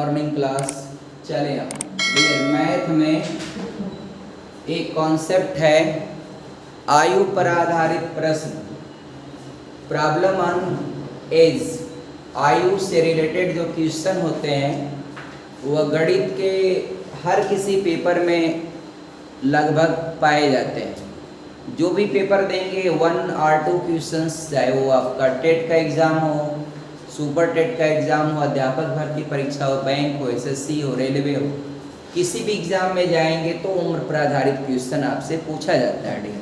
Morning class चले आओ। Math में एक कॉन्सेप्ट है आयु पर आधारित प्रश्न, प्रॉब्लम ऑन एज। आयु से रिलेटेड जो क्वेश्चन होते हैं वह गणित के हर किसी पेपर में लगभग पाए जाते हैं। जो भी पेपर देंगे 1 और 2 क्वेश्चंस, चाहे वो आपका टेट का एग्ज़ाम हो, सुपर टेट का एग्ज़ाम हो, अध्यापक भर्ती परीक्षा हो, बैंक हो, एसएससी हो, रेलवे हो, किसी भी एग्ज़ाम में जाएंगे तो उम्र पर आधारित क्वेश्चन आपसे पूछा जाता है डियर।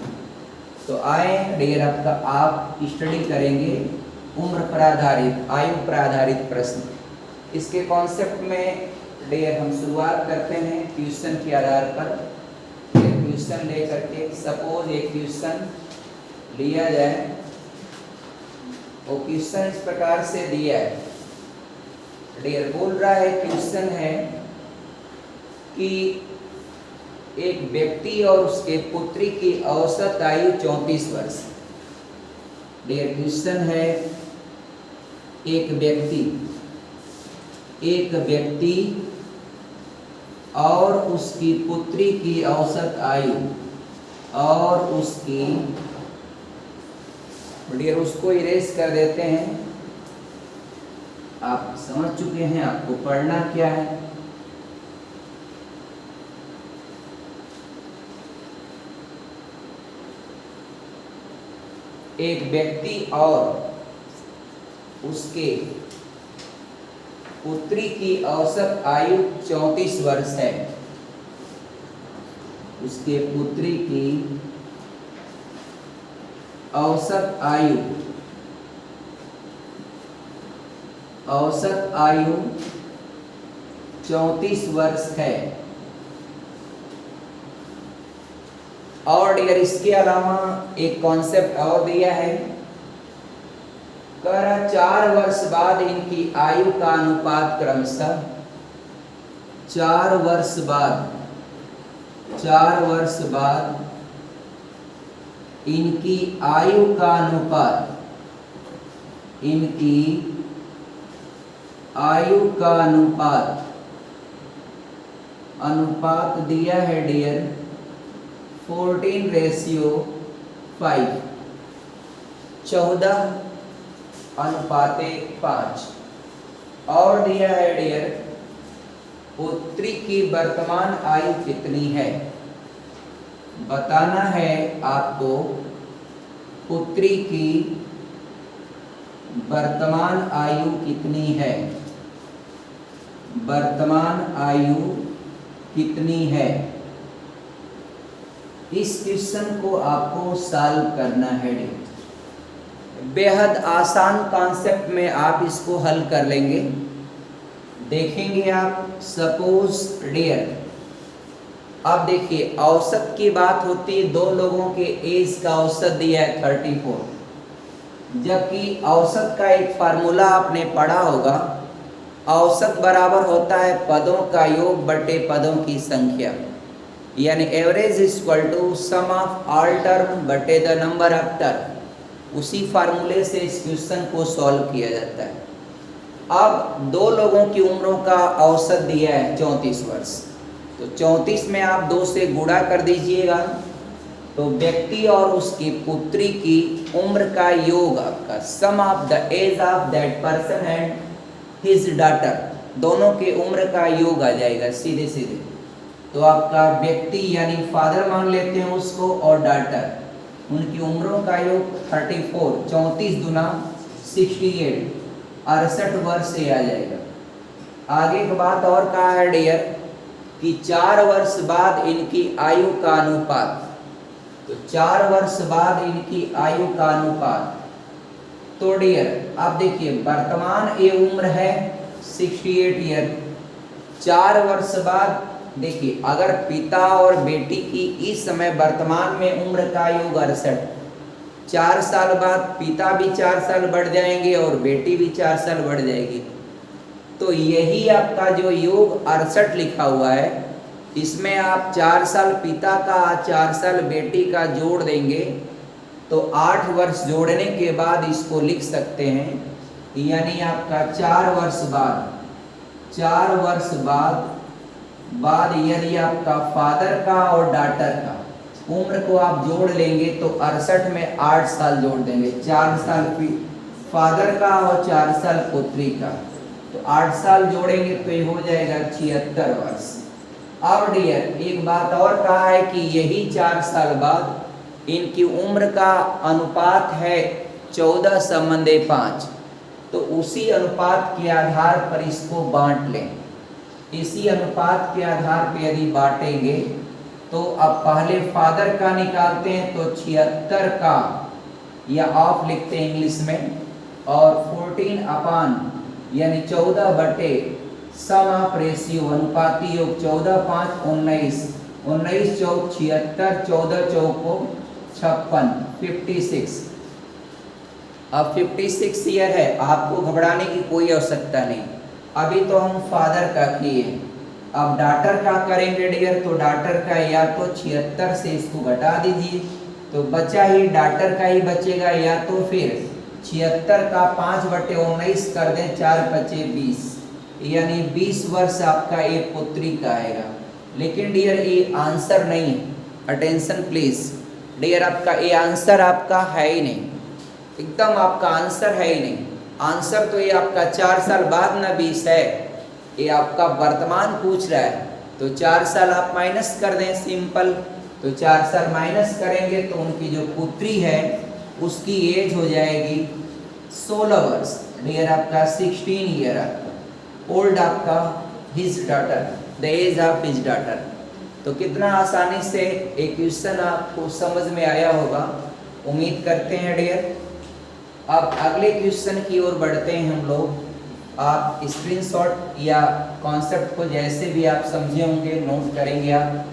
तो आए डियर आपका आप स्टडी करेंगे उम्र पर आधारित, आयु पर आधारित प्रश्न। इसके कॉन्सेप्ट में डियर हम शुरुआत करते हैं क्वेश्चन के आधार पर। क्वेश्चन लेकर के सपोज एक क्वेश्चन लिया जाए, वो क्वेश्चन इस प्रकार से दिया है डियर। बोल रहा है, क्वेश्चन है कि एक व्यक्ति और उसके पुत्री की औसत आयु 34 वर्ष। डियर क्वेश्चन है एक व्यक्ति और उसकी पुत्री की औसत आयु और उसकी, डियर उसको इरेज कर देते हैं। आप समझ चुके हैं आपको पढ़ना क्या है। एक व्यक्ति और उसके पुत्री की औसत आयु 34 वर्ष है। उसके पुत्री की औसत आयु 34 वर्ष है। और डियर इसके अलावा एक कॉन्सेप्ट और दिया है, कह रहा 4 वर्ष बाद इनकी आयु का अनुपात क्रमशः 4 वर्ष बाद इनकी आयु का अनुपात दिया है डियर 14:5, 14:5। और दिया है डियर पुत्री की वर्तमान आयु कितनी है। बताना है आपको पुत्री की वर्तमान आयु कितनी है, इस क्वेश्चन को आपको सॉल्व करना है। बेहद आसान कॉन्सेप्ट में आप इसको हल कर लेंगे। देखेंगे आप, सपोज डियर, अब देखिए औसत की बात होती है, 2 लोगों के एज का औसत दिया है 34, जबकि औसत का एक फार्मूला आपने पढ़ा होगा, औसत बराबर होता है पदों का योग बटे पदों की संख्या, यानी average equal to sum of all term बटे द नंबर ऑफ टर्म। उसी फार्मूले से इस क्वेश्चन को सॉल्व किया जाता है। अब 2 लोगों की उम्रों का औसत दिया है 34 वर्ष, तो 34 में आप 2 से गुणा कर दीजिएगा, तो व्यक्ति और उसकी पुत्री की उम्र का योग आपका sum of the age of that person and his daughter, दोनों के उम्र का योग आ जाएगा सीधे। तो आपका व्यक्ति यानी फादर मान लेते हैं उसको, और डॉटर, उनकी उम्रों का योग 34, 34 दूना 68, 68 वर्ष से आ जाएगा। आगे की बात और कहा है डियर कि 4 वर्ष बाद इनकी आयु का अनुपात, तो 4 वर्ष बाद इनकी आयु का अनुपात, तो डियर आप देखिए वर्तमान ये उम्र है 68 ईयर, 4 वर्ष बाद देखिए अगर पिता और बेटी की इस समय वर्तमान में उम्र का योग 68, 4 साल बाद पिता भी 4 साल बढ़ जाएंगे और बेटी भी 4 साल बढ़ जाएगी। तो यही आपका जो योग 68 लिखा हुआ है, इसमें आप 4 साल पिता का 4 साल बेटी का जोड़ देंगे तो 8 वर्ष जोड़ने के बाद इसको लिख सकते हैं, यानी आपका 4 वर्ष बाद 4 वर्ष बाद यदि आपका फादर का और डॉटर का उम्र को आप जोड़ लेंगे तो 68 में 8 साल जोड़ देंगे, 4 साल फादर का और 4 साल पुत्री का, तो 8 साल जोड़ेंगे तो ये हो जाएगा 76 वर्ष। अब डियर एक बात और कहा है कि यही 4 साल बाद इनकी उम्र का अनुपात है 14:5, तो उसी अनुपात के आधार पर इसको बांट लें। इसी अनुपात के आधार पर यदि बांटेंगे तो अब पहले फादर का निकालते हैं तो 76 का या ऑफ लिखते हैं इंग्लिश में, और 14 अपान यानी 14 बटे सम ऑफ रेशियो अनुपाती योग 14×5 19, 19 चौक 76, 14 चौको 56, 56। अब 56 ईयर है, आपको घबराने की कोई आवश्यकता नहीं। अभी तो हम फादर का किए, अब डॉटर का करेंगे डियर, तो डॉटर का या तो 76 से इसको घटा दीजिए तो बचा ही डॉटर का ही बचेगा, या तो फिर 76 का 5/19 कर दें, 4×5 = 20, यानी 20 वर्ष आपका ये पुत्री का आएगा। लेकिन डियर ये आंसर नहीं है, अटेंशन प्लीज डियर, आपका ये आंसर आपका है ही नहीं, एकदम आपका आंसर है ही नहीं। आंसर तो ये आपका 4 साल बाद ना 20 है, ये आपका वर्तमान पूछ रहा है, तो 4 साल आप माइनस कर दें सिंपल, तो 4 साल माइनस करेंगे तो उनकी जो पुत्री है उसकी एज हो जाएगी 16 वर्ष। डियर आपका 16 ईयर आपका ओल्ड आपका his daughter, the age of his daughter. तो कितना आसानी से एक क्वेश्चन आपको समझ में आया होगा, उम्मीद करते हैं डियर। अब अगले क्वेश्चन की ओर बढ़ते हैं हम लोग। आप स्क्रीनशॉट या कॉन्सेप्ट को जैसे भी आप समझे होंगे नोट करेंगे आप।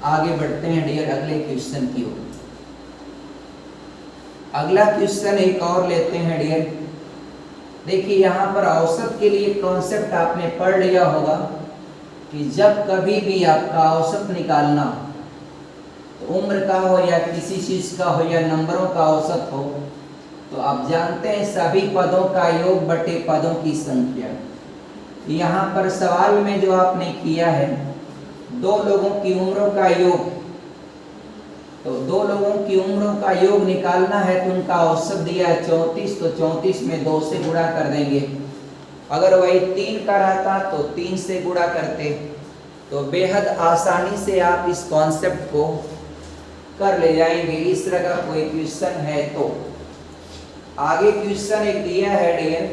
आगे बढ़ते हैं डियर अगले क्वेश्चन की ओर। अगला क्वेश्चन एक और लेते हैं डियर। देखिए यहाँ पर औसत के लिए कॉन्सेप्ट आपने पढ़ लिया होगा कि जब कभी भी आपका औसत निकालना तो उम्र का हो या किसी चीज का हो या नंबरों का औसत हो, तो आप जानते हैं सभी पदों का योग बटे पदों की संख्या। यहाँ पर सवाल में जो आपने किया है 2 लोगों की उम्रों का योग, तो 2 लोगों की उम्रों का योग निकालना है तो उनका औसत दिया है 34, तो 34 में 2 से गुणा कर देंगे। अगर वही 3 का रहता तो 3 से गुणा करते, तो बेहद आसानी से आप इस कॉन्सेप्ट को कर ले जाएंगे। इस तरह का कोई क्वेश्चन है तो आगे क्वेश्चन एक दिया है डियर,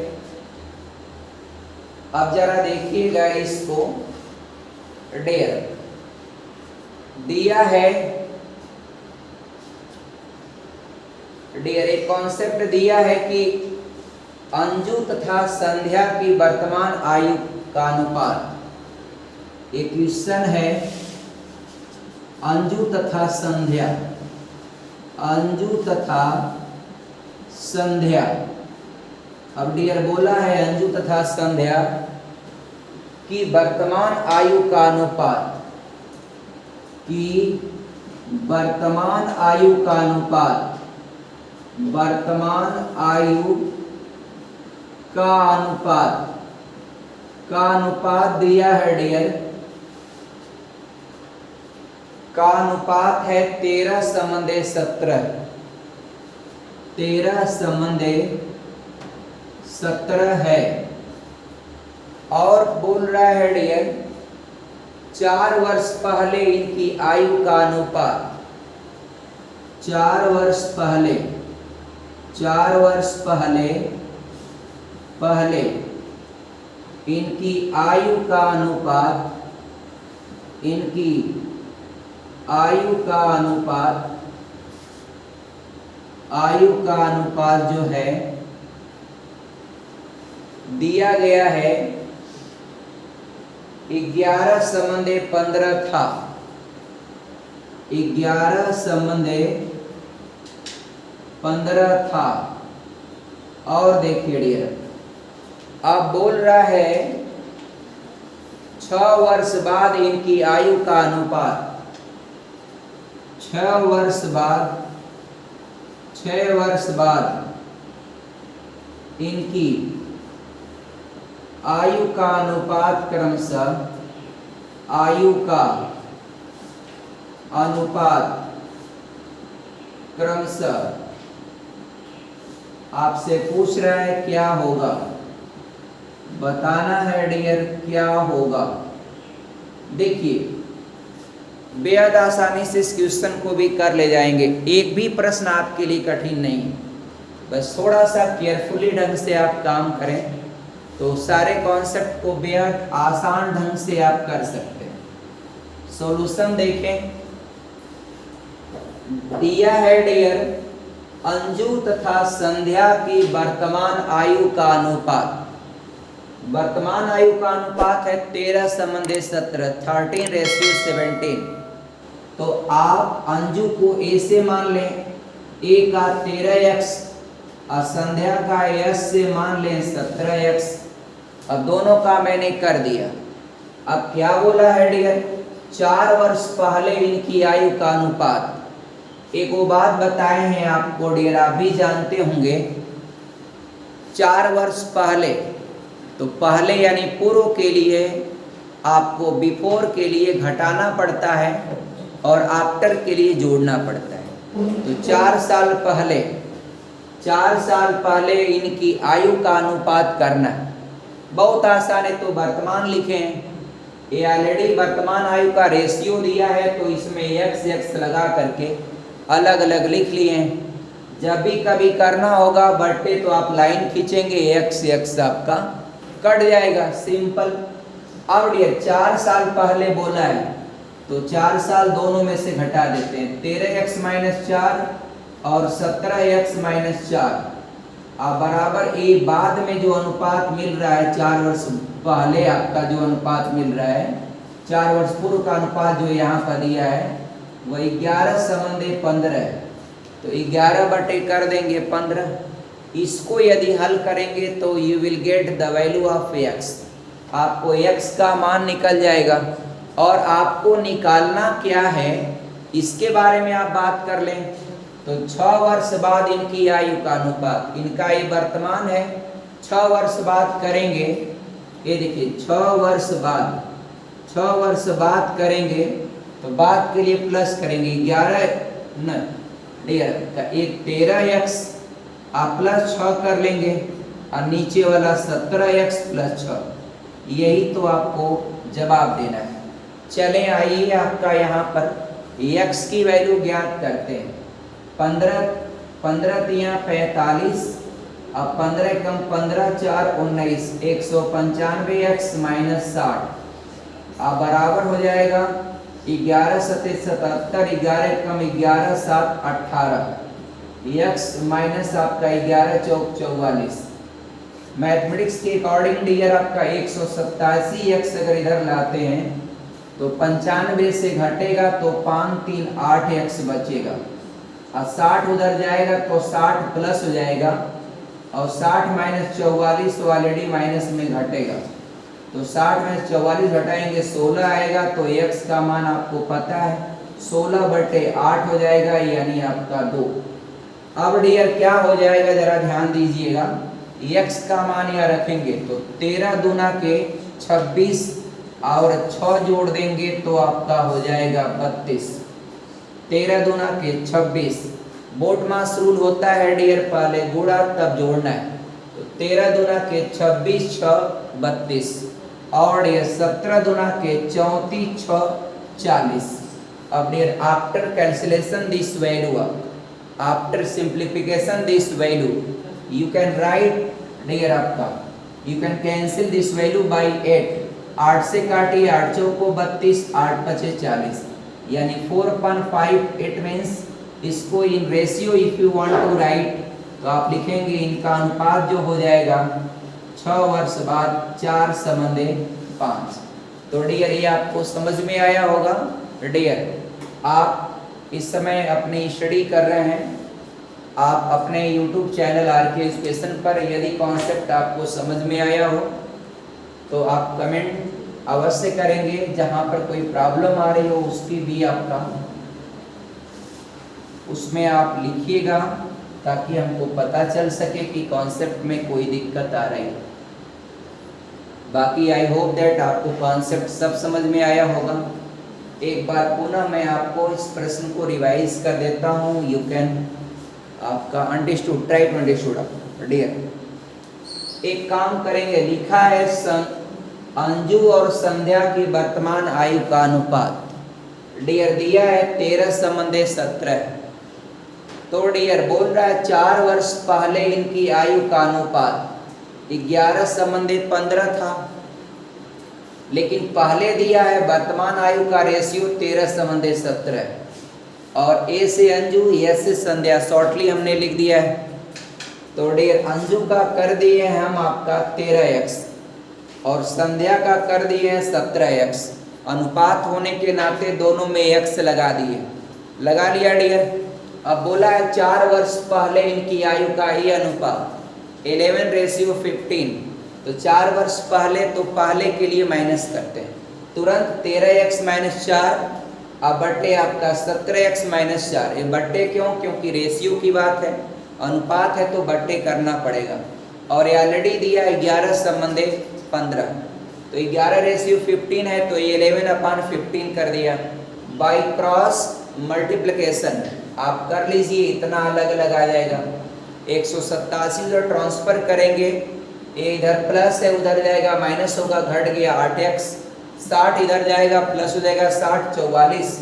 अब जरा देखिएगा इसको डियर। दिया है डियर एक कॉन्सेप्ट दिया है कि अंजू तथा संध्या की वर्तमान आयु का अनुपात। एक क्वेश्चन है अंजू तथा संध्या, अंजू तथा संध्या। अब डियर बोला है अंजू तथा संध्या की वर्तमान आयु का अनुपात, की वर्तमान आयु का अनुपात, वर्तमान आयु का अनुपात दिया है डियर, का अनुपात है 13:17, 13:17 है। और बोल रहा है डियर 4 वर्ष पहले इनकी आयु का अनुपात, 4 वर्ष पहले, 4 वर्ष पहले इनकी आयु का अनुपात, इनकी आयु का अनुपात जो है दिया गया है 11:15 था, 11:15 था। और देखिए डियर अब बोल रहा है 6 वर्ष बाद इनकी आयु का अनुपात, 6 वर्ष बाद इनकी आयु का अनुपात क्रमशः, आयु का अनुपात क्रमशः आपसे पूछ रहा है क्या होगा, बताना है डियर क्या होगा। देखिए बेहद आसानी से इस क्वेश्चन को भी कर ले जाएंगे, एक भी प्रश्न आपके लिए कठिन नहीं है, बस थोड़ा सा केयरफुली ढंग से आप काम करें तो सारे कॉन्सेप्ट को बेहद आसान ढंग से आप कर सकते हैं। सॉल्यूशन देखें, दिया है डियर अंजू तथा संध्या की वर्तमान आयु का अनुपात, वर्तमान आयु का अनुपात है 13:17, 13:17। तो आप अंजू को ए से मान लें, ए का 13x और संध्या का s से मान लें 17x। अब दोनों का मैंने कर दिया। अब क्या बोला है डियर, 4 वर्ष पहले इनकी आयु का अनुपात। एक वो बात बताए हैं आपको डियर, आप भी जानते होंगे, 4 वर्ष पहले, तो पहले यानी पूर्व के लिए आपको बिफोर के लिए घटाना पड़ता है और आफ्टर के लिए जोड़ना पड़ता है। तो 4 साल पहले, 4 साल पहले इनकी आयु का अनुपात करना है, बहुत आसान है। तो वर्तमान लिखें, ये ऑलरेडी वर्तमान आयु का रेशियो दिया है तो इसमें x लगा करके अलग अलग लिख लिए। जब भी कभी करना होगा बट्टे तो आप लाइन खींचेंगे, x आपका कट जाएगा, सिंपल। अब डियर 4 साल पहले बोला है तो 4 साल दोनों में से घटा देते हैं, 13x - 4 और 17x - 4 बराबर ए। बाद में जो अनुपात मिल रहा है 4 वर्ष पहले आपका जो अनुपात मिल रहा है, 4 वर्ष पूर्व का अनुपात जो यहाँ पर दिया है वह 11:15 है। तो 11 बटे कर देंगे 15। इसको यदि हल करेंगे तो you will get the value of x, आपको x का मान निकल जाएगा। और आपको निकालना क्या है इसके बारे में आप बात कर लें तो 6 वर्ष बाद इनकी आयु का अनुपात, इनका ये वर्तमान है, 6 वर्ष बाद करेंगे, ये देखिए 6 वर्ष बाद, 6 वर्ष बाद करेंगे तो बाद के लिए प्लस करेंगे 11 न एक 13x आप प्लस 6 कर लेंगे और नीचे वाला 17x + 6, यही तो आपको जवाब देना है। चलें आइए आपका यहाँ पर x की वैल्यू ज्ञात करते हैं। 15 तियाँ 45 अब 15 कम 15 4 19, 195x - 60 अब बराबर हो जाएगा 11 × 7 = 77, 11 कम 11 7 18, x माइनस आपका 11 चौक 44। मैथमेटिक्स के अकॉर्डिंग डियर आपका 187x अगर इधर लाते हैं तो 95 से घटेगा तो 5 3 8x बचेगा और 60 उधर जाएगा तो 60 प्लस हो जाएगा और 60 - 44 तो ऑलरेडी माइनस में घटेगा, तो 60 - 44 घटाएंगे 16 आएगा। तो x का मान आपको पता है 16/8 हो जाएगा यानी आपका 2। अब डियर क्या हो जाएगा जरा ध्यान दीजिएगा, x का मान यहाँ रखेंगे तो 13 दूना के 26 और 6 जोड़ देंगे तो आपका हो जाएगा 32। 13 दूना के 26, बोट मास रूल होता है डियर, पहले गुणा तब जोड़ना है। तो 13 दूना के 26 6 32 और ये 17 दूना के 34 6 40। अब dear after cancellation this value, after simplification this value you can write dear आपका, you can cancel this value by 8। 8 से काटिए, 8 चौको 32, 8 पचे 40 यानी 4.5। इट मीन्स इसको in ratio if you want to write तो आप लिखेंगे इनका अनुपात जो हो जाएगा 6 वर्ष बाद 4:5। तो डियर ये आपको समझ में आया होगा। डियर आप इस समय अपनी स्टडी कर रहे हैं, आप अपने YouTube चैनल RK एजुकेशन पर यदि कॉन्सेप्ट आपको समझ में आया हो तो आप कमेंट अवश्य करेंगे, जहाँ पर कोई प्रॉब्लम आ रही हो उसकी भी आपका उसमें आप लिखिएगा ताकि हमको पता चल सके कि कॉन्सेप्ट में कोई दिक्कत आ रही है। बाकी आई होप दैट आपको कॉन्सेप्ट सब समझ में आया होगा। एक बार पुनः मैं आपको इस प्रश्न को रिवाइज कर देता हूँ। यू कैन आपका understood, try to understood dear. एक काम करेंगे, लिखा है अंजू और संध्या की वर्तमान आयु का अनुपात। डियर दिया है 13:17। तो डियर बोल रहा है 4 वर्ष पहले इनकी आयु का अनुपात 11:15 था, लेकिन पहले दिया है वर्तमान आयु का रेशियो 13:17 और ए से अंजू, एस से संध्या, शॉर्टली हमने लिख दिया है। तो डियर अंजू का कर दिए हैं हम आपका 13x और संध्या का कर दिए हैं 17x। अनुपात होने के नाते दोनों में x लगा दिए, लगा लिया डियर। अब बोला है 4 वर्ष पहले इनकी आयु का ही अनुपात 11:15। तो 4 वर्ष पहले, तो पहले के लिए माइनस करते हैं तुरंत। 13x - 4 अब बट्टे आपका 17x - 4। ये बट्टे क्यों? क्योंकि रेशियो की बात है, अनुपात है तो बट्टे करना पड़ेगा। और ये ऑलरेडी दिया 11:15। तो 11:15 है तो ये 11/15 कर दिया। बाई क्रॉस मल्टीप्लिकेशन आप कर लीजिए, इतना अलग अलग आ जाएगा। 187 जो ट्रांसफर करेंगे, ये इधर प्लस है उधर जाएगा माइनस होगा, घट गया 8x। 60 इधर जाएगा प्लस हो जाएगा 60, 44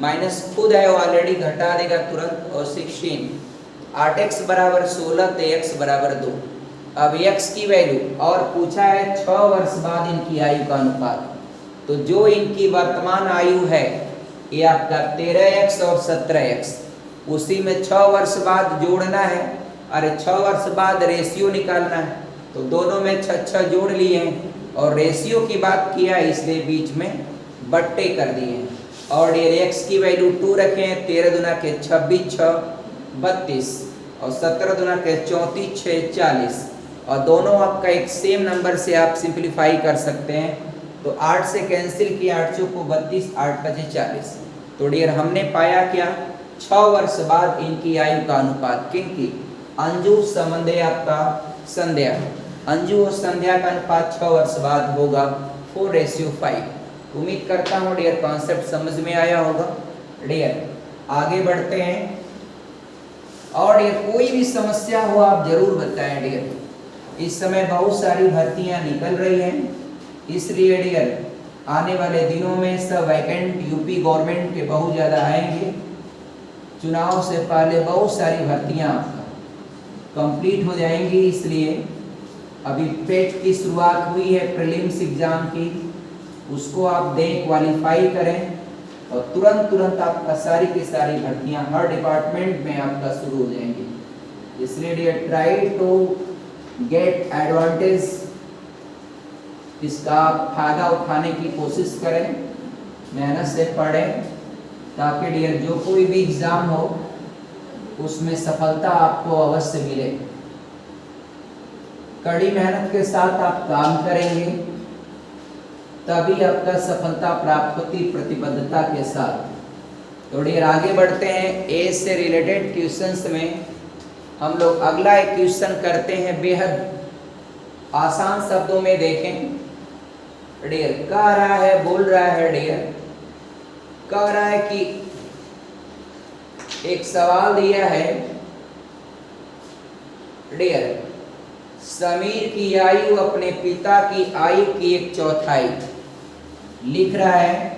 माइनस खुद है वो ऑलरेडी घटा देगा तुरंत। और 16 8x बराबर 16 तो x बराबर 2। अब x की वैल्यू और पूछा है 6 वर्ष बाद इनकी आयु का अनुपात। तो जो इनकी वर्तमान आयु है ये आपका 13x और 17x, उसी में 6 वर्ष बाद जोड़ना है। अरे 6 वर्ष बाद रेशियो निकालना है, तो दोनों में 6 जोड़ लिए हैं और रेशियो की बात किया इसलिए बीच में बट्टे कर दिए हैं। और ये x की वैल्यू 2 रखे हैं। 13 दूना के 26, 6 32 और 17 दूना के 34, 6 40। और दोनों आपका एक सेम नंबर से आप सिंप्लीफाई कर सकते हैं। तो 8 से कैंसिल किया, 8 चौको 32, 8 पचे 40। तो डियर हमने पाया क्या? 6 वर्ष बाद इनकी आयु का अनुपात किनकी? अंजू संबंधे आपका संध्या, अंजू और संध्या का अनुपात 6 वर्ष बाद होगा 4:5। उम्मीद करता हूँ डियर कॉन्सेप्ट समझ में आया होगा। डियर आगे बढ़ते हैं। और डियर कोई भी समस्या हो आप जरूर बताएं डियर। इस समय बहुत सारी भर्तियां निकल रही हैं, इसलिए डियर आने वाले दिनों में सब वैकेंट यूपी गवर्नमेंट के बहुत ज़्यादा आएंगे। चुनाव से पहले बहुत सारी भर्तियां कंप्लीट हो जाएंगी, इसलिए अभी पेट की शुरुआत हुई है प्रीलिम्स एग्जाम की, उसको आप दें, क्वालिफाई करें और तुरंत आपका सारी की सारी भर्तियां हर डिपार्टमेंट में आपका शुरू हो जाएंगी। इसलिए dear try to get advantage, इसका फायदा उठाने की कोशिश करें, मेहनत से पढ़ें, ताकि डियर जो कोई भी एग्जाम हो उसमें सफलता आपको अवश्य मिले। कड़ी मेहनत के साथ आप काम करेंगे तभी आपका सफलता प्राप्त होती, प्रतिबद्धता के साथ। तो डियर आगे बढ़ते हैं। एज से रिलेटेड क्वेश्चंस में हम लोग अगला एक क्वेश्चन करते हैं, बेहद आसान शब्दों में देखें। डियर कह रहा है, बोल रहा है डियर, कह रहा है कि एक सवाल दिया है डियर, समीर की आयु अपने पिता की आयु की 1/4। लिख रहा है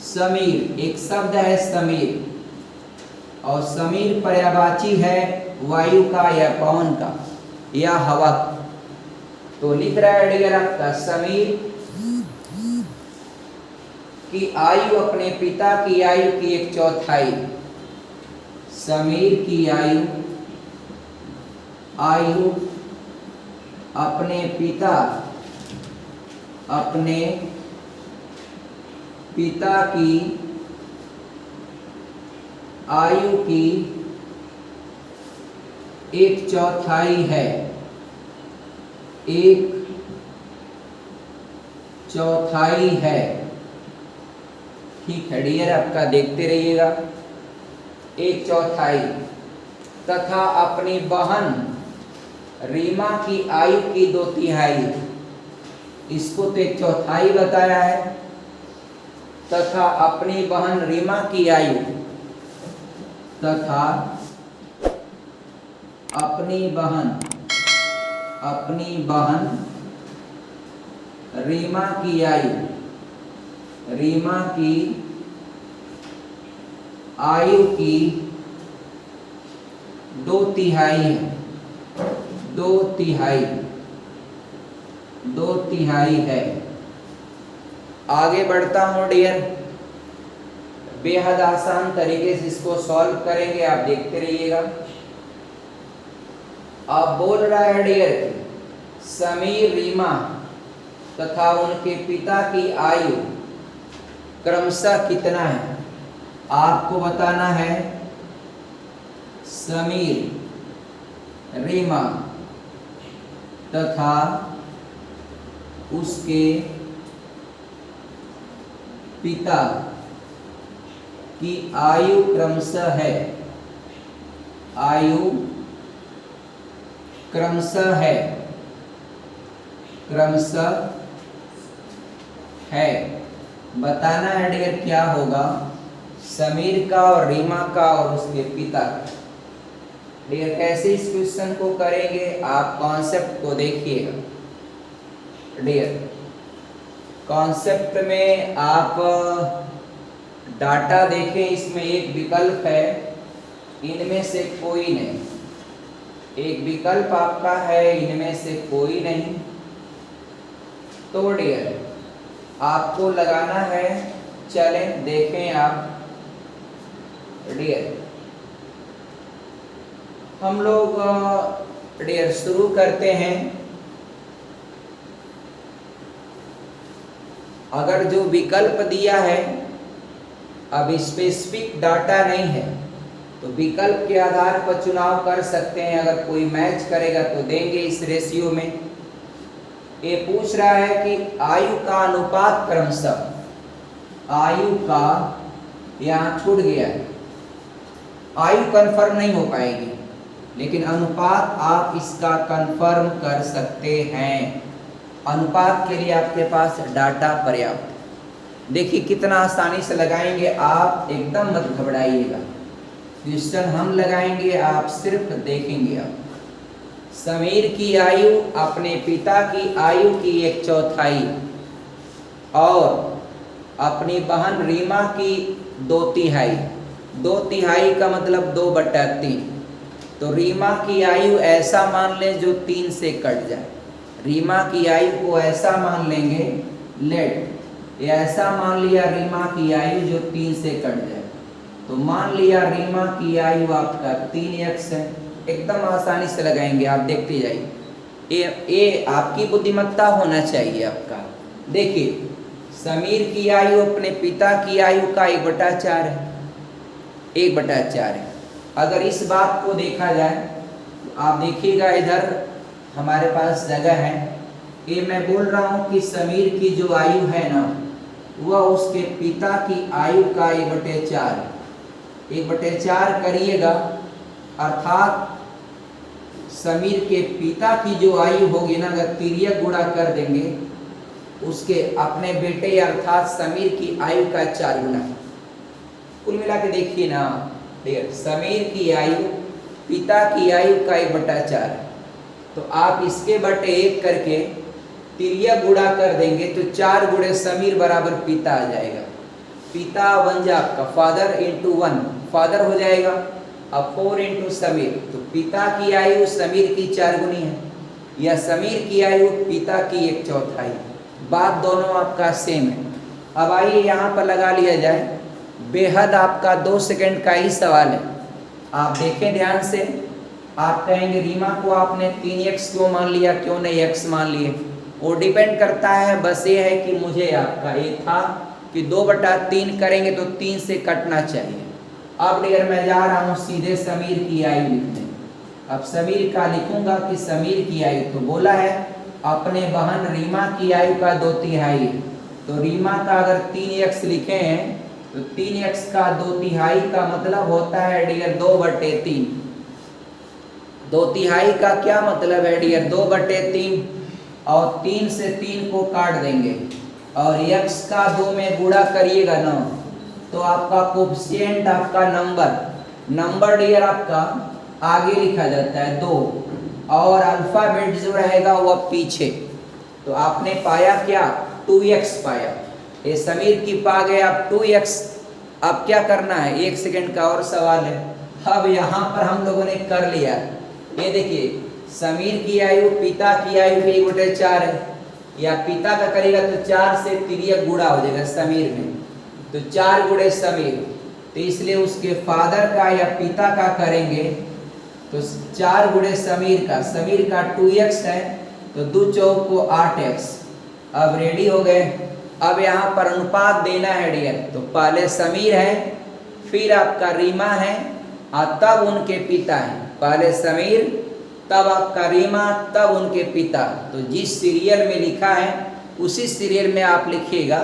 समीर, एक शब्द है समीर और समीर पर्यायवाची है वायु का या पवन का या हवा का। तो लिख रहा है डियर आपका समीर की आयु अपने पिता की आयु की 1/4। समीर की आयु अपने पिता की आयु की 1/4 है। 1/4 है। ठीक है डियर, आपका देखते रहिएगा। 1/4 तथा अपनी बहन रीमा की आयु की 2/3। इसको तो 1/4 बताया है, तथा अपनी बहन रीमा की आयु तथा अपनी बहन रीमा की आयु की 2/3 है, 2/3 है। आगे बढ़ता हूं डियर, बेहद आसान तरीके से इसको सॉल्व करेंगे, आप देखते रहिएगा। आप बोल रहा है डियर, समीर रीमा तथा उनके पिता की आयु क्रमशः कितना है, आपको बताना है। समीर रीमा तथा उसके पिता की आयु क्रमशः है, बताना है डियर क्या होगा, समीर का और रीमा का और उसके पिता का। डियर कैसे इस क्वेश्चन को करेंगे, आप कॉन्सेप्ट को देखिएगा। डियर कॉन्सेप्ट में आप डाटा देखें, इसमें एक विकल्प है, इनमें से कोई नहीं, एक विकल्प आपका है, इनमें से कोई नहीं। तो डियर आपको लगाना है, चलें देखें आप। डियर हम लोग डियर शुरू करते हैं। अगर जो विकल्प दिया है, अब स्पेसिफिक डाटा नहीं है, तो विकल्प के आधार पर चुनाव कर सकते हैं। अगर कोई मैच करेगा तो देंगे इस रेशियो में। ये पूछ रहा है कि आयु का अनुपात क्रमशः, आयु का यहाँ छूट गया है, आयु कंफर्म नहीं हो पाएगी, लेकिन अनुपात आप इसका कंफर्म कर सकते हैं। अनुपात के लिए आपके पास डाटा पर्याप्त। देखिए कितना आसानी से लगाएंगे, आप एकदम मत घबराइएगा। क्वेश्चन हम लगाएंगे, आप सिर्फ देखेंगे। आप समीर की आयु अपने पिता की आयु की 1/4 और अपनी बहन रीमा की 2/3, 2/3 का मतलब 2/3। तो रीमा की आयु ऐसा मान लें जो 3 से कट जाए। रीमा की आयु को ऐसा मान लेंगे, लेट ऐसा मान लिया रीमा की आयु जो 3 से कट जाए। तो मान लिया रीमा की आयु आपका 3x है। एकदम आसानी से लगाएंगे, आप देखते जाइए। ये आपकी बुद्धिमत्ता होना चाहिए आपका। देखिए समीर की आयु अपने पिता की आयु का 1/4 है, 1/4 है। अगर इस बात को देखा जाए तो आप देखिएगा, इधर हमारे पास जगह है। ये मैं बोल रहा हूँ कि समीर की जो आयु है ना, वह उसके पिता की आयु का 1/4 है। 1/4 करिएगा, अर्थात समीर के पिता की जो आयु होगी ना, अगर तिर्यक गुणा कर देंगे उसके अपने बेटे अर्थात समीर की आयु का 4 गुना। कुल मिला के देखिए ना, समीर की आयु पिता की आयु का 1/4 है। तो आप इसके बटे 1 करके तिर्यक गुणा कर देंगे तो 4 गुणे समीर बराबर पिता आ जाएगा। पिता बन जा आपका फादर इंटू 1, फादर हो जाएगा। अब 4 इंटू समीर, तो पिता की आयु समीर की 4 गुनी है, या समीर की आयु पिता की 1/4। बात दोनों आपका सेम है। अब आइए यहाँ पर लगा लिया जाए। बेहद आपका 2 सेकंड का ही सवाल है, आप देखें ध्यान से। आप कहेंगे रीमा को आपने 3x क्यों मान लिया, क्यों नहीं x मान लिए? वो डिपेंड करता है, बस ये है कि मुझे आपका ये था कि 2/3 करेंगे तो 3 से कटना चाहिए। अब डियर मैं जा रहा हूँ सीधे समीर की आयु लिखने। अब समीर का लिखूंगा कि समीर की आयु, तो बोला है अपने बहन रीमा की आयु का 2/3। तो रीमा का अगर 3x लिखे हैं तो 3x का 2/3 का मतलब होता है डियर 2/3। 2/3 का क्या मतलब है डियर? 2/3। और 3 से 3 को काट देंगे और x का 2 में गुणा करिएगा ना, तो आपका कोफिशिएंट, आपका नंबर डियर आपका आगे लिखा जाता है 2 और अल्फाबेट जो रहेगा वह पीछे। तो आपने पाया क्या, 2x पाया। ये समीर की पा गए आप 2x। अब क्या करना है, 1 सेकंड का और सवाल है। अब यहाँ पर हम लोगों ने कर लिया, ये देखिए समीर की आयु पिता की आयु के 1/4 है, या पिता का करेगा तो 4 से तिर्यक गुणा हो जाएगा समीर में, तो 4 गुणे समीर, तो इसलिए उसके फादर का या पिता का करेंगे तो 4 गुणे समीर का 2x है, तो 2 चौक को 8x। अब रेडी हो गए। अब यहाँ पर अनुपात देना है डियर, तो पहले समीर है, फिर आपका रीमा है और तब उनके पिता है। पहले समीर, तब आपका रीमा, तब उनके पिता। तो जिस सीरियल में लिखा है उसी सीरियल में आप लिखिएगा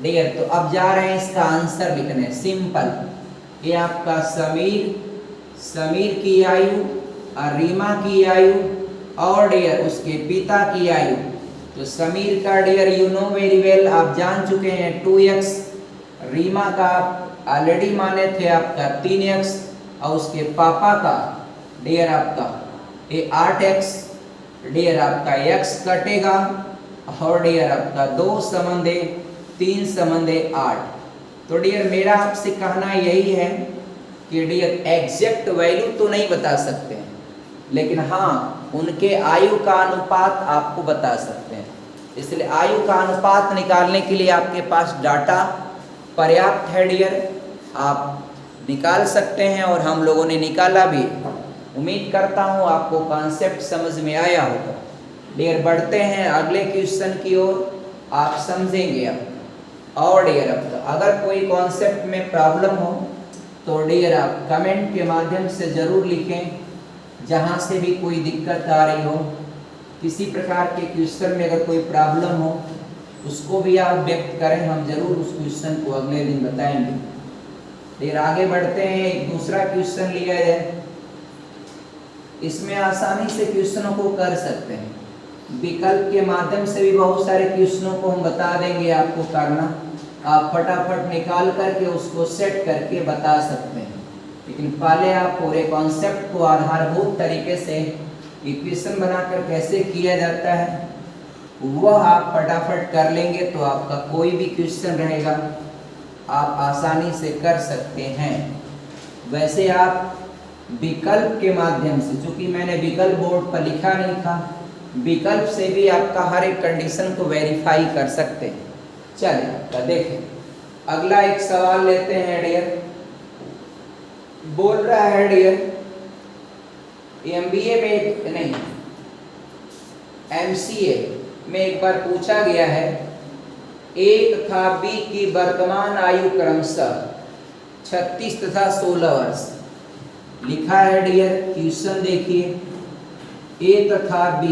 डियर। तो अब जा रहे हैं इसका आंसर लिखने, सिंपल। ये आपका समीर की आयु और रीमा की आयु और डियर उसके पिता की आयु। तो समीर का dear you know very well, आप जान चुके हैं 2x, रीमा का ऑलरेडी माने थे आपका 3x और उसके पापा का डियर आपका ये 8x। डियर आपका x कटेगा और डियर आपका 2 समंदे 3 समंदे 8। तो डियर मेरा आपसे कहना यही है कि डियर एग्जैक्ट वैल्यू तो नहीं बता सकते हैं, लेकिन हाँ उनके आयु का अनुपात आपको बता सकते हैं। इसलिए आयु का अनुपात निकालने के लिए आपके पास डाटा पर्याप्त है डियर, आप निकाल सकते हैं और हम लोगों ने निकाला भी। उम्मीद करता हूँ आपको कॉन्सेप्ट समझ में आया होगा। डियर बढ़ते हैं अगले क्वेश्चन की ओर, आप समझेंगे अब। और डियर अब अगर कोई कॉन्सेप्ट में प्रॉब्लम हो तो डियर आप कमेंट के माध्यम से ज़रूर लिखें, जहाँ से भी कोई दिक्कत आ रही हो, किसी प्रकार के क्वेश्चन में अगर कोई प्रॉब्लम हो उसको भी आप व्यक्त करें, हम जरूर उस क्वेश्चन को अगले दिन बताएंगे। फिर आगे बढ़ते हैं, एक दूसरा क्वेश्चन लिया है। इसमें आसानी से क्वेश्चनों को कर सकते हैं, विकल्प के माध्यम से भी बहुत सारे क्वेश्चनों को हम बता देंगे आपको करना, आप फटाफट निकाल करके उसको सेट करके बता सकते हैं। लेकिन पहले आप पूरे कॉन्सेप्ट को आधारभूत तरीके से इक्वेशन बनाकर कैसे किया जाता है वह आप फटाफट कर लेंगे, तो आपका कोई भी क्वेश्चन रहेगा आप आसानी से कर सकते हैं। वैसे आप विकल्प के माध्यम से, चूंकि मैंने विकल्प बोर्ड पर लिखा नहीं था, विकल्प से भी आपका हर एक कंडीशन को वेरीफाई कर सकते हैं। चलिए देखें, अगला एक सवाल लेते हैं डियर। बोल रहा है डियर MBA में नहीं, MCA में एक बार पूछा गया है A तथा B की वर्तमान आयु क्रमशः 36 तथा 16 वर्ष। लिखा है डियर, क्वेश्चन देखिए, A तथा B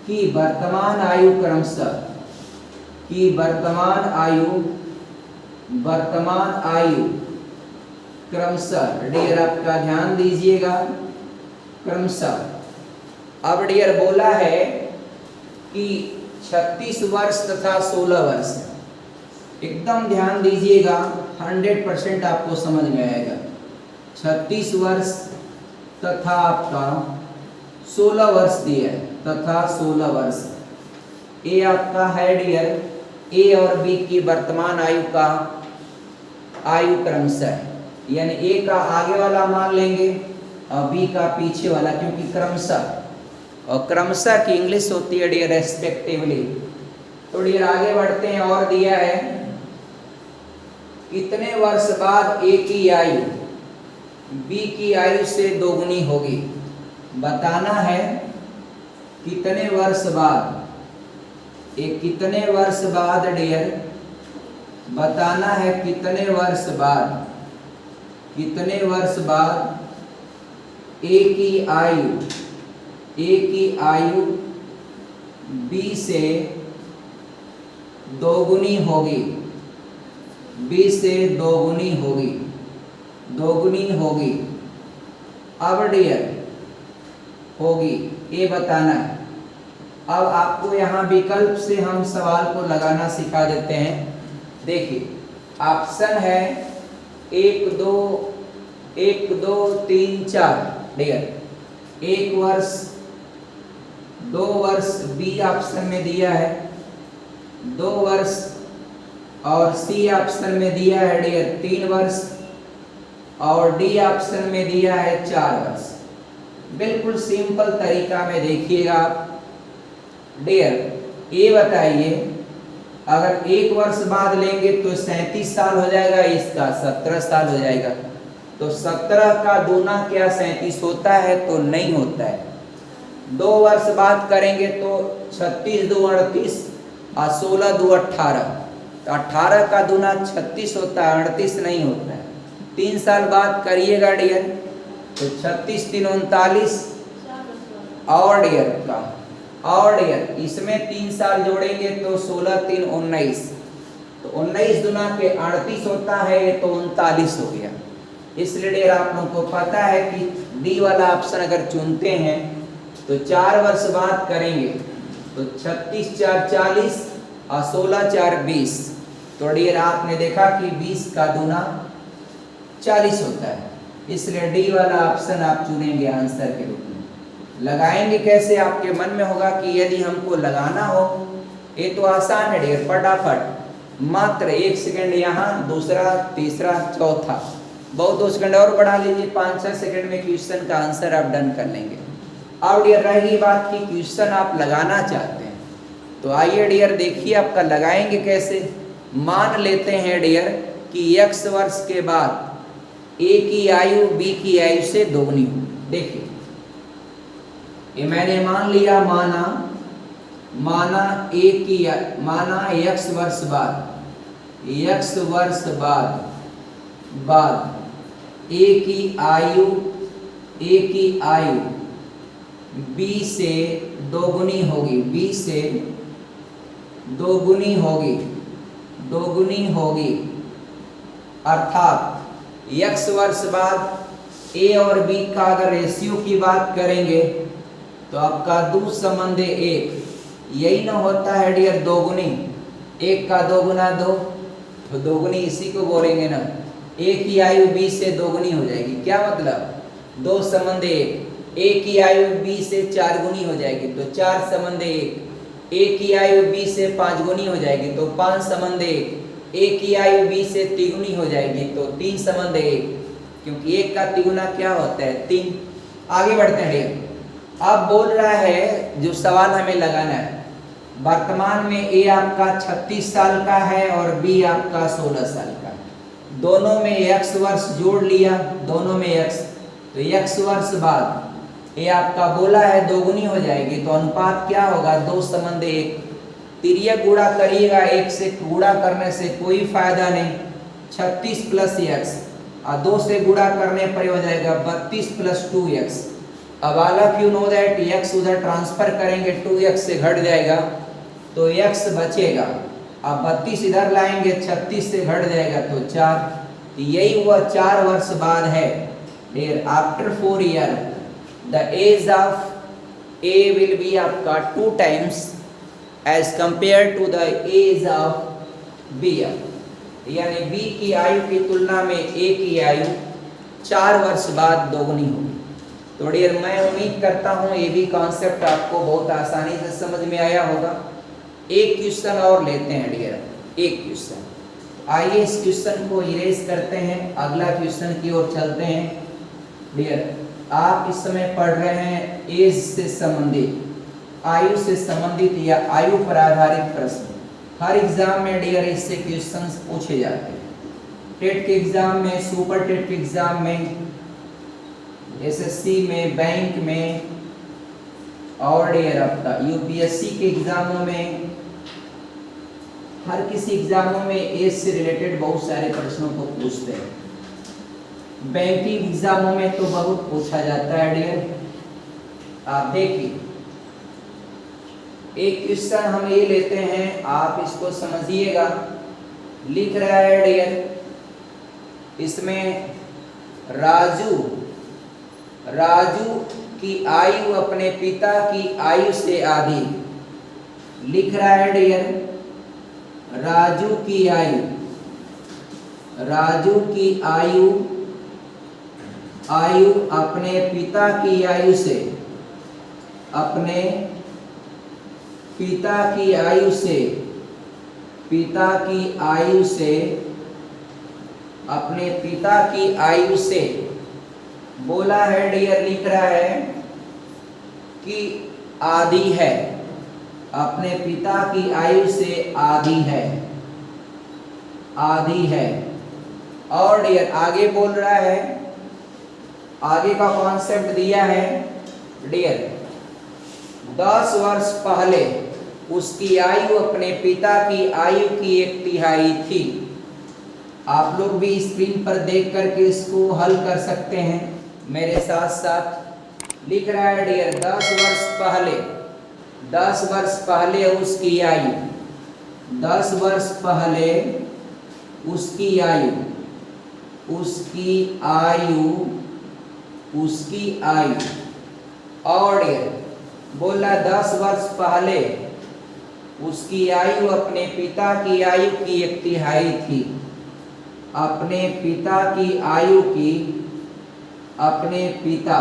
की वर्तमान आयु क्रमशः, की वर्तमान आयु क्रमशः। डियर आपका ध्यान दीजिएगा, क्रमशः। अब डियर बोला है कि 36 वर्ष तथा 16 वर्ष, एकदम ध्यान दीजिएगा, 100% आपको समझ में आएगा। 36 वर्ष तथा आपका 16 वर्ष दिया है, तथा 16 वर्ष। ये आपका है डियर A और B की वर्तमान आयु का आयु क्रमशः है, यानी A का आगे वाला मान लेंगे और B का पीछे वाला, क्योंकि क्रमशः, और क्रमशः की इंग्लिश होती है डियर रेस्पेक्टिवली। तो डियर आगे बढ़ते हैं, और दिया है कितने वर्ष बाद A की आयु B की आयु से दोगुनी होगी। बताना है कितने वर्ष बाद, कितने वर्ष बाद डियर, बताना है कितने वर्ष बाद A की आयु B से दोगुनी होगी, B से दोगुनी होगी। अब डियर होगी, ये बताना है। अब आपको यहाँ विकल्प से हम सवाल को लगाना सिखा देते हैं। देखिए ऑप्शन है 1 2 1 2 3 4 डियर। 1 वर्ष, 2 वर्ष बी ऑप्शन में दिया है, 2 वर्ष, और सी ऑप्शन में दिया है डियर 3 वर्ष, और डी ऑप्शन में दिया है 4 वर्ष। बिल्कुल सिंपल तरीका में देखिएगा आप डियर। ये बताइए अगर 1 वर्ष बाद लेंगे तो 37 साल हो जाएगा, इसका 17 साल हो जाएगा। तो 17 का दूना क्या 37 होता है? तो नहीं होता है। 2 वर्ष बाद करेंगे तो 36 2 38 और 16 2 18, तो 18 का दूना 36 होता है, 38 नहीं होता है। 3 साल बाद करिएगा डियर तो 36 3 39 और डियर का, और डियर इसमें 3 साल जोड़ेंगे तो 16 3 19, तो 19 दूना के 38 होता है, तो 39 हो गया। इसलिए डियर आप लोगों को पता है कि डी वाला ऑप्शन अगर चुनते हैं तो 4 वर्ष बाद करेंगे तो 36 4 40 और 16 4 20, तो डियर आपने देखा कि 20 का दूना 40 होता है। इसलिए डी वाला ऑप्शन आप चुनेंगे आंसर के रूप में। लगाएंगे कैसे? आपके मन में होगा कि यदि हमको लगाना हो, ये तो आसान है डियर, फटाफट मात्र 1 सेकंड यहाँ, दूसरा तीसरा चौथा, बहुत 2 सेकंड और बढ़ा लीजिए, 5-6 सेकंड में क्वेश्चन का आंसर आप डन कर लेंगे। अब डियर रहेगी बात कि क्वेश्चन आप लगाना चाहते हैं, तो आइए डियर देखिए आपका लगाएंगे कैसे। मान लेते हैं डियर कि x वर्ष के बाद a की आयु b की आयु से दोगुनी हो। देखिए ये मैंने मान लिया, माना x वर्ष बाद a की आयु b से दोगुनी होगी, अर्थात x वर्ष बाद a और b का अगर रेशियो की बात करेंगे तो आपका दो संबंधे 1, यही ना होता है डियर दोगुनी, 1 का 2 गुना 2, तो दोगुनी इसी को बोलेंगे ना। a की आयु b से दोगुनी हो जाएगी, क्या मतलब? 2 संबंधे 1, a की आयु b से 4 गुनी हो जाएगी, तो 4 संबंधे 1, a की आयु b से 5 गुनी हो जाएगी, तो 5 संबंधे 1, a की आयु b से 3 गुनी हो जाएगी, तो 3 संबंधे 1, क्योंकि 1 का 3 गुना क्या होता है? 3। आगे बढ़ते हैं। अब बोल रहा है जो सवाल हमें लगाना है, वर्तमान में a आपका 36 साल का है और b आपका 16 साल का है। दोनों में x वर्ष जोड़ लिया, दोनों में x, तो x वर्ष बाद a आपका बोला है दोगुनी हो जाएगी, तो अनुपात क्या होगा? 2 संबंधे 1। तिर्यक गुणा करिएगा, 1 से गुणा करने से कोई फायदा नहीं, 36 प्लस x, और 2 से गुणा करने पर हो जाएगा 32 प्लस 2x। अब all of you know that x उधर ट्रांसफर करेंगे 2x से घट जाएगा, तो x बचेगा। अब 32 इधर लाएंगे, 36 से घट जाएगा तो 4। यही हुआ 4 वर्ष बाद है dear. After 4 year the age of a will be आपका 2 times age compare to the age of b, यानी b की आयु की तुलना में a की आयु 4 वर्ष बाद दोगुनी होगी। तो डियर मैं उम्मीद करता हूँ ये भी कॉन्सेप्ट आपको बहुत आसानी से समझ में आया होगा। एक क्वेश्चन और लेते हैं डियर, एक क्वेश्चन। आइए इस क्वेश्चन को इरेज करते हैं, अगला क्वेश्चन की ओर चलते हैं। डियर आप इस समय पढ़ रहे हैं एज से संबंधित, आयु से संबंधित या आयु पर आधारित प्रश्न। हर एग्जाम में डियर इससे क्वेश्चंस पूछे जाते हैं। टेट के एग्जाम में, सुपर टेट के एग्जाम में, एसएससी में, बैंक में, और डियर आपका यूपीएससी के एग्जामों में, हर किसी एग्जामों में एज से रिलेटेड बहुत सारे प्रश्नों को पूछते हैं। बैंकिंग एग्जामों में तो बहुत पूछा जाता है डियर। आप देखिए एक क्वेश्चन हम ये लेते हैं, आप इसको समझिएगा। लिख रहा है डियर, इसमें राजू की आयु अपने पिता की आयु से आधी। लिख रहा है डियर, राजू की आयु, राजू की आयु अपने पिता की आयु से, अपने पिता की आयु से, पिता की आयु से, अपने पिता की आयु से बोला है डियर, लिख रहा है कि आधी है, अपने पिता की आयु से आधी है, आधी है। और डियर आगे बोल रहा है, आगे का कॉन्सेप्ट दिया है डियर, 10 वर्ष पहले उसकी आयु अपने पिता की आयु की 1/3 थी। आप लोग भी स्क्रीन पर देख करके इसको हल कर सकते हैं मेरे साथ साथ। लिख रहा है डियर, 10 वर्ष पहले, 10 वर्ष पहले उसकी आयु, 10 वर्ष पहले उसकी आयु, उसकी आयु, उसकी आयु। और बोला 10 वर्ष पहले उसकी आयु अपने पिता की आयु की 1/3 थी, अपने पिता की आयु की, अपने पिता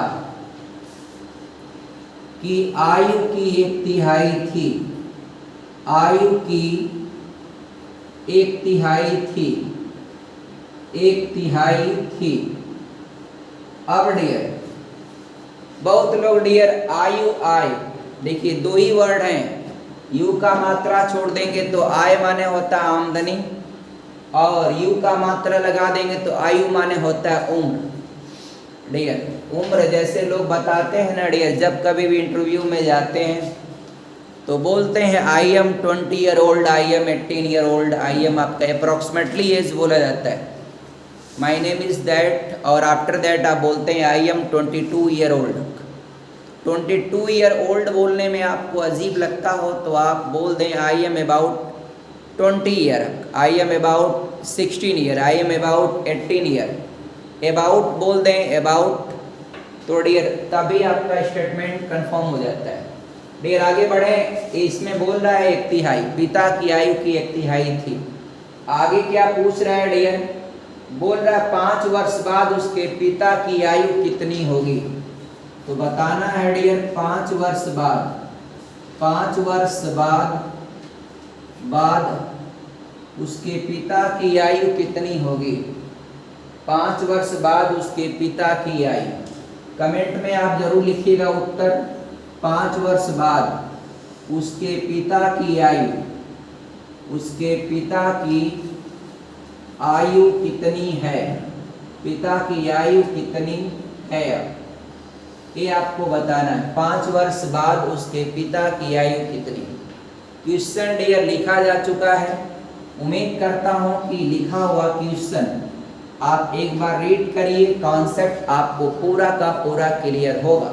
की आयु की 1/3 थी, आयु की 1/3 थी, 1/3 थी। अब डियर बहुत लोग डियर आयु आय, देखिए 2 ही वर्ड हैं, यू का मात्रा छोड़ देंगे तो आय माने होता है आमदनी, और यू का मात्रा लगा देंगे तो आयु माने होता है उम्र। डियर उम्र जैसे लोग बताते हैं ना डियर, जब कभी भी इंटरव्यू में जाते हैं तो बोलते हैं I am 20 year old, I am 18 year old, I am आपका अप्रोक्सीमेटली एज बोला जाता है, माई नेम इज दैट, और आफ्टर दैट आप बोलते हैं I am 22 year old. 22 year old बोलने में आपको अजीब लगता हो तो आप बोल दें I am about 20 year, I am about 16 year, I am about 18 year, about बोल दें अबाउट, तो डियर तभी आपका स्टेटमेंट कंफर्म हो जाता है। डियर आगे बढ़े, इसमें बोल रहा है 1/3, पिता की आयु की 1/3 थी। आगे क्या पूछ रहा है डियर, बोल रहा है 5 वर्ष बाद उसके पिता की आयु कितनी होगी। तो बताना है डियर 5 वर्ष बाद, 5 वर्ष बाद उसके पिता की आयु कितनी होगी, 5 वर्ष बाद उसके पिता की आयु। कमेंट में आप जरूर लिखिएगा उत्तर, 5 वर्ष बाद उसके पिता की आयु, उसके पिता की आयु कितनी है, पिता की आयु कितनी है, ये आपको बताना है। 5 वर्ष बाद उसके पिता की आयु कितनी। क्वेश्चन डियर लिखा जा चुका है, उम्मीद करता हूं कि लिखा हुआ क्वेश्चन आप एक बार रीड करिए, कॉन्सेप्ट आपको पूरा का पूरा क्लियर होगा।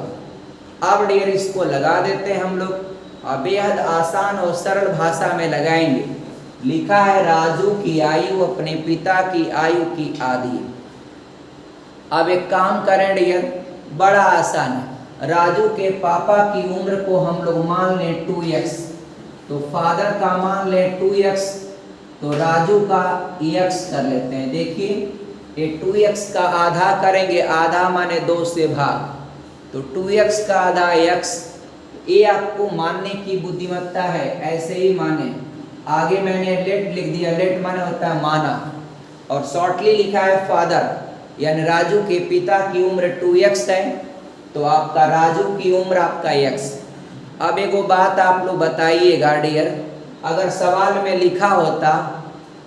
अब डियर इसको लगा देते हैं हम लोग, बेहद आसान और सरल भाषा में लगाएंगे। लिखा है राजू की आयु अपने पिता की आयु की आधी। अब एक काम करें डियर, बड़ा आसान है, राजू के पापा की उम्र को हम लोग मान लें 2x, तो फादर का मान लें 2x, तो राजू का x कर लेते हैं। देखिए ये 2x का आधा करेंगे, आधा माने 2 से भाग, तो 2x का आधा x, ये आपको मानने की बुद्धिमत्ता है, ऐसे ही माने। आगे मैंने लेट लिख दिया, लेट माने होता है माना, और शॉर्टली लिखा है फादर, यानी राजू के पिता की उम्र 2x है, तो आपका राजू की उम्र आपका x। अब एक बात आप लोग बताइएगा डियर, अगर सवाल में लिखा होता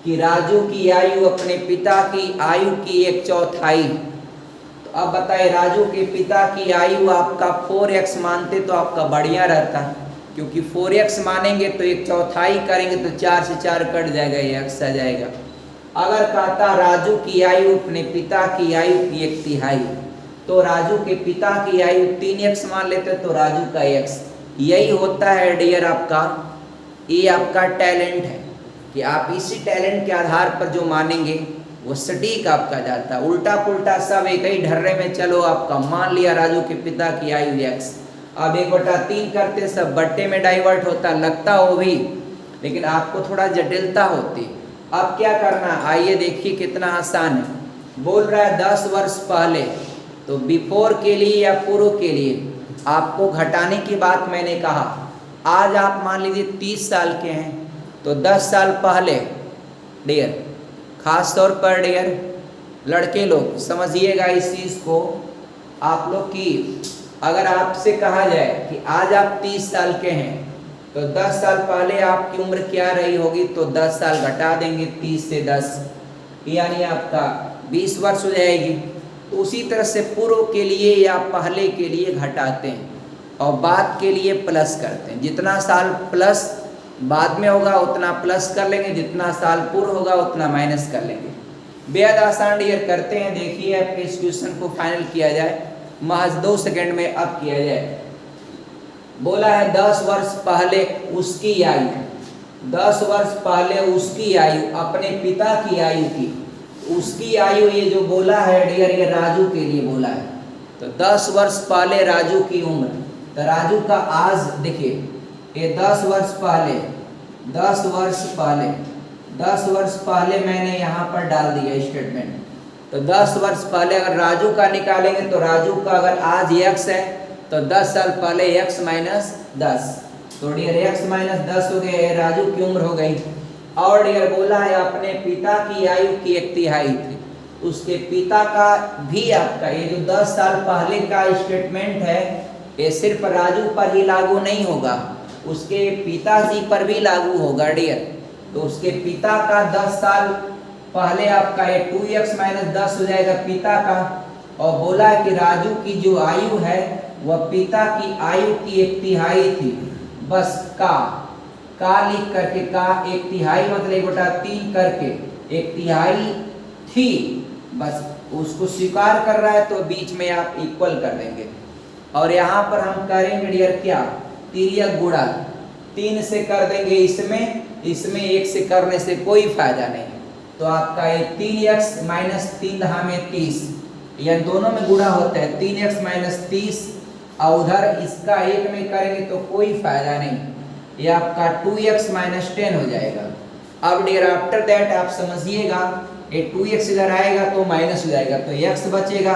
कि राजू की आयु अपने पिता की आयु की 1/4, तो अब बताइए राजू के पिता की आयु आपका 4x मानते तो आपका बढ़िया रहता, क्योंकि 4x मानेंगे तो 1/4 करेंगे तो 4 से 4 कट जाएगा, ये x आ जाएगा। अगर कहता राजू की आयु अपने पिता की आयु की 1/3, तो राजू के पिता की आयु 3x मान लेते तो राजू का x। यही होता है डियर आपका, ये आपका टैलेंट है कि आप इसी टैलेंट के आधार पर जो मानेंगे वो सटीक आपका जाता। उल्टा पुल्टा सब एक ही ढर्रे में चलो आपका। मान लिया राजू के पिता की आयु x, अब 1/3 करते सब बट्टे में डाइवर्ट होता, लगता वो भी, लेकिन आपको थोड़ा जटिलता होती। अब क्या करना, आइए देखिए कितना आसान है। बोल रहा है 10 वर्ष पहले, तो बिफोर के लिए या पूर्व के लिए आपको घटाने की बात मैंने कहा। आज आप मान लीजिए 30 साल के हैं, तो 10 साल पहले डियर, खास तौर पर डियर लड़के लोग समझिएगा इस चीज़ को आप लोग की, अगर आपसे कहा जाए कि आज आप 30 साल के हैं तो 10 साल पहले आपकी उम्र क्या रही होगी, तो 10 साल घटा देंगे 30 से 10, यानी आपका 20 वर्ष हो जाएगी। तो उसी तरह से पूर्व के लिए या पहले के लिए घटाते हैं और बाद के लिए प्लस करते हैं। जितना साल प्लस बाद में होगा उतना प्लस कर लेंगे, जितना साल पूर्व होगा उतना माइनस कर लेंगे। बेहद आसान डियर करते हैं। देखिए आपके इस क्वेश्चन को फाइनल किया जाए महज 2 सेकंड में। अब किया जाए, बोला है 10 वर्ष पहले उसकी आयु, 10 वर्ष पहले उसकी आयु अपने पिता की आयु की, उसकी आयु ये जो बोला है डियर ये राजू के लिए बोला है। तो 10 वर्ष पहले राजू की उम्र, तो राजू का आज देखिए ये 10 वर्ष पहले, 10 वर्ष पहले, 10 वर्ष पहले मैंने यहाँ पर डाल दिया स्टेटमेंट। तो 10 वर्ष पहले अगर राजू का निकालेंगे तो राजू का अगर आज x है तो 10 साल पहले x माइनस 10, तो डियर x माइनस 10 हो गया, राजू की उम्र हो गई। और डियर बोला है अपने पिता की आयु की 1/3 थी, उसके पिता का भी आपका ये जो 10 साल पहले का स्टेटमेंट है ये सिर्फ राजू पर ही लागू नहीं होगा, उसके पिताजी पर भी लागू होगा डियर। तो उसके पिता का 10 साल पहले आपका ये 2x माइनस 10 हो जाएगा पिता का, और बोला है कि राजू की जो आयु है वह पिता की आयु की 1/3 थी। बस का लिख करके, का 1/3 मतलब 1/3 करके 1/3 थी, बस उसको स्वीकार कर रहा है तो बीच में आप इक्वल कर देंगे। और यहाँ पर हम करेंगे डियर क्या, तिर्यक गुणा 3 से कर देंगे, इसमें 1 से करने से कोई फायदा नहीं। तो आपका ये 3x माइनस 3 में 30, यह दोनों में गुणा होता है, 3x माइनस 30, और उधर इसका 1 में करेंगे तो कोई फायदा नहीं, ये आपका 2x माइनस 10 हो जाएगा। अब डियर आफ्टर दैट आप समझिएगा ये 2x इधर आएगा तो माइनस हो जाएगा, तो x बचेगा,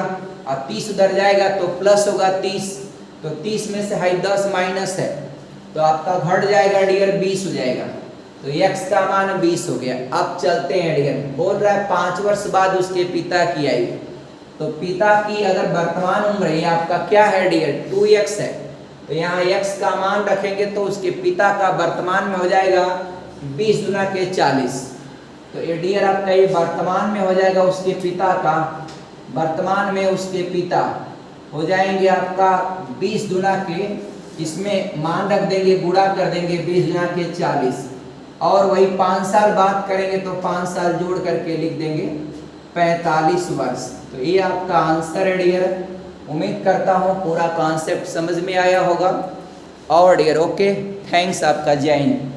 और 30 उधर जाएगा तो प्लस होगा 30, तो 30 में से 10 माइनस है तो आपका घट जाएगा डियर 20 हो जाएगा, तो x का मान 20 हो गया। अब चलते हैं डियर, बोल रहा है 5 वर्ष बाद उसके पिता की आयु, तो पिता की अगर वर्तमान उम्र है आपका क्या है डियर 2x है, तो यहाँ x का मान रखेंगे तो उसके पिता का वर्तमान में हो जाएगा 20 गुना के 40, तो ये डियर आपका ये वर्तमान में हो जाएगा उसके पिता का, वर्तमान में उसके पिता हो जाएंगे आपका 20 गुना के, इसमें मान रख देंगे गुणा कर देंगे 20 गुना के 40, और वही 5 साल बाद करेंगे तो 5 साल जोड़ करके लिख देंगे 45 वर्ष। तो ये आपका आंसर है डियर। उम्मीद करता हूँ पूरा कॉन्सेप्ट समझ में आया होगा। और डियर ओके, थैंक्स आपका, जय हिंद।